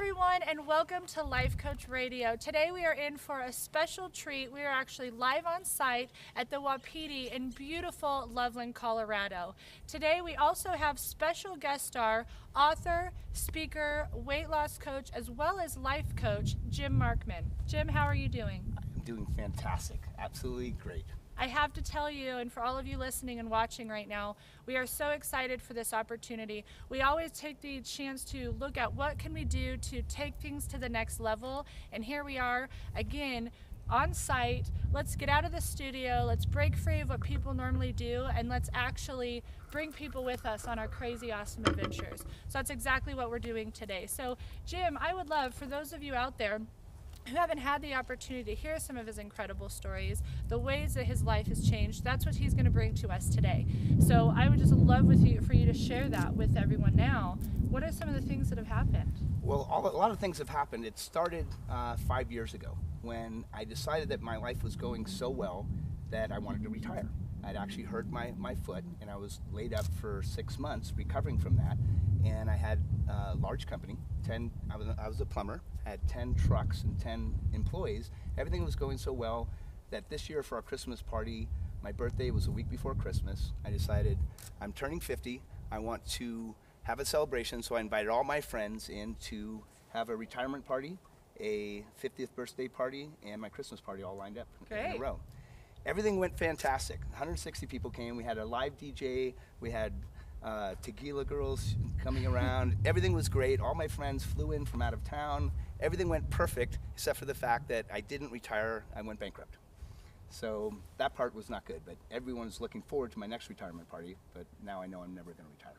everyone, and welcome to Life Coach Radio. Today we are in for a special treat. We are actually live on site at the Wapiti in beautiful Loveland, Colorado. Today we also have special guest star, author, speaker, weight loss coach, as well as life coach, Jim Markman. Jim, how are you doing? I'm doing fantastic. Absolutely great. I have to tell you, and for all of you listening and watching right now, we are so excited for this opportunity. We always take the chance to look at what can we do to take things to the next level, and here we are again on site. Let's get out of the studio, let's break free of what people normally do, and let's actually bring people with us on our crazy awesome adventures. So that's exactly what we're doing today. So Jim, I would love for those of you out there who haven't had the opportunity to hear some of his incredible stories, the ways that his life has changed, that's what he's going to bring to us today. So I would just love for you to share that with everyone now. What are some of the things that have happened? Well, a lot of things have happened. It started 5 years ago when I decided that my life was going so well that I wanted to retire. I'd actually hurt my foot, and I was laid up for 6 months recovering from that. And I had a large company, I was a plumber, had 10 trucks and 10 employees. Everything was going so well that this year for our Christmas party, my birthday was a week before Christmas, I decided I'm turning 50, I want to have a celebration, so I invited all my friends in to have a retirement party, a 50th birthday party, and my Christmas party all lined up in a row. Everything went fantastic. 160 people came. We had a live DJ. We had tequila girls coming around. Everything was great. All my friends flew in from out of town. Everything went perfect, except for the fact that I didn't retire. I went bankrupt. So that part was not good, but everyone's looking forward to my next retirement party, but now I know I'm never going to retire.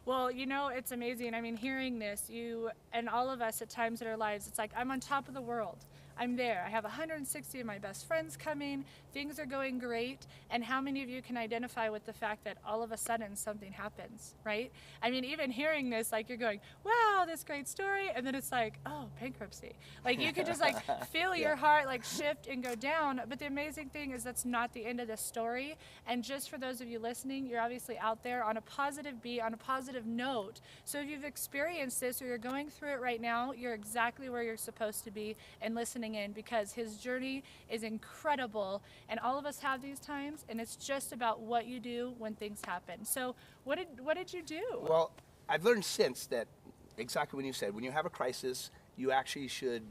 Well, you know, it's amazing. I mean, hearing this, you and all of us at times in our lives, it's like I'm on top of the world. I'm there. I have 160 of my best friends coming. Things are going great. And how many of you can identify with the fact that all of a sudden something happens, right? I mean, even hearing this, like you're going, wow, this great story. And then it's like, oh, bankruptcy. Like you could just like feel your heart like shift and go down. But the amazing thing is that's not the end of the story. And just for those of you listening, you're obviously out there on a positive beat, on a positive note. So if you've experienced this or you're going through it right now, you're exactly where you're supposed to be and listening in, because his journey is incredible, and all of us have these times, and it's just about what you do when things happen. So what did you do? Well, I've learned since that exactly what you said. When you have a crisis, you actually should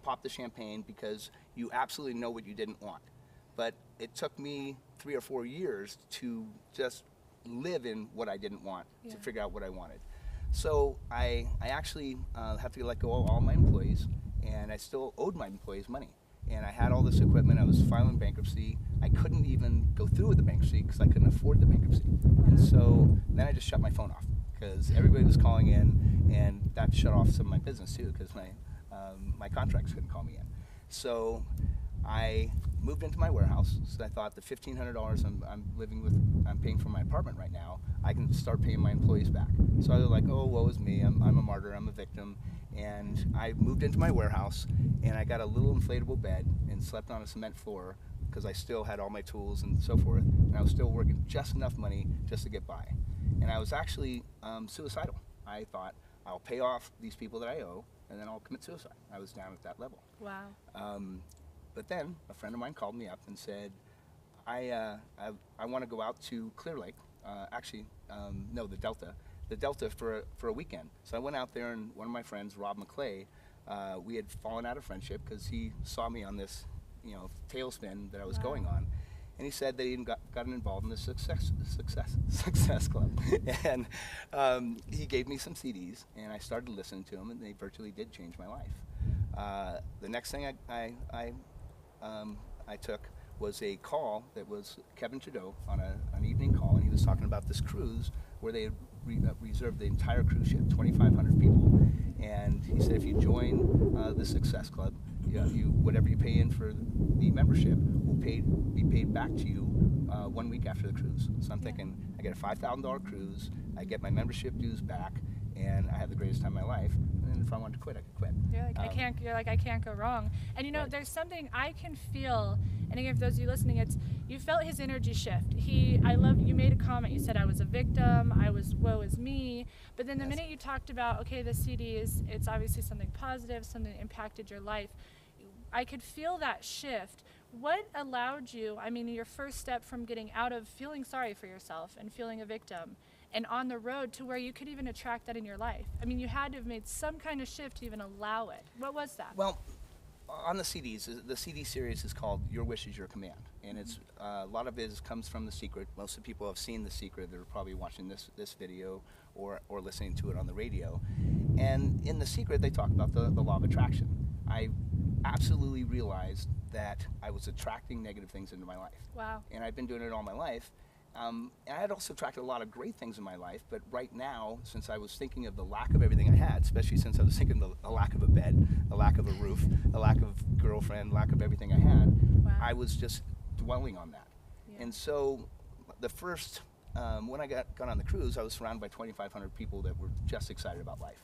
pop the champagne because you absolutely know what you didn't want. But it took me 3 or 4 years to just live in what I didn't want, to figure out what I wanted. So I actually have to let go of all my employees, and I still owed my employees money. And I had all this equipment. I was filing bankruptcy. I couldn't even go through with the bankruptcy because I couldn't afford the bankruptcy. And so then I just shut my phone off because everybody was calling in, and that shut off some of my business too because my contracts couldn't call me in. So I moved into my warehouse. So I thought the $1,500 I'm paying for my apartment right now, I can start paying my employees back. So I was like, oh, woe is me. I'm a martyr. I'm a victim. And I moved into my warehouse, and I got a little inflatable bed and slept on a cement floor because I still had all my tools and so forth. And I was still working just enough money just to get by. And I was actually suicidal. I thought, I'll pay off these people that I owe, and then I'll commit suicide. I was down at that level. Wow. But then a friend of mine called me up and said, I want to go out to Clear Lake, the Delta for a weekend. So I went out there, and one of my friends, Rob McClay, we had fallen out of friendship because he saw me on this, tailspin that I was going on. And he said that he gotten involved in the Success Club. And he gave me some CDs, and I started listening to them, and they virtually did change my life. The next thing I took was a call that was Kevin Trudeau on an evening call, and he was talking about this cruise where they had reserved the entire cruise ship, 2,500 people. And he said if you join the Success Club, whatever you pay in for the membership will be paid back to you 1 week after the cruise. So I'm thinking, I get a $5,000 cruise, I get my membership dues back, and I have the greatest time of my life. And then if I wanted to quit, I could quit. You're like, I can't go wrong. And there's something I can feel, and again, for those of you listening, you felt his energy shift. You made a comment, you said I was a victim, woe is me, but But then the minute you talked about, okay, the CDs, it's obviously something positive, something that impacted your life, I could feel that shift. What allowed you, I mean, your first step from getting out of feeling sorry for yourself and feeling a victim and on the road to where you could even attract that in your life? I mean, you had to have made some kind of shift to even allow it. What was that? Well, on the CDs, the CD series is called Your Wish is Your Command. And it's a lot of it comes from The Secret. Most of the people have seen The Secret. They're probably watching this video or listening to it on the radio. And in The Secret, they talk about the law of attraction. I absolutely realized that I was attracting negative things into my life. Wow. And I've been doing it all my life. And I had also attracted a lot of great things in my life, but right now, since I was thinking of the lack of everything I had, especially since I was thinking of the lack of a bed, the lack of a roof, the lack of girlfriend, lack of everything I had, Wow. I was just dwelling on that. Yeah. And so the first, when I got on the cruise, I was surrounded by 2,500 people that were just excited about life.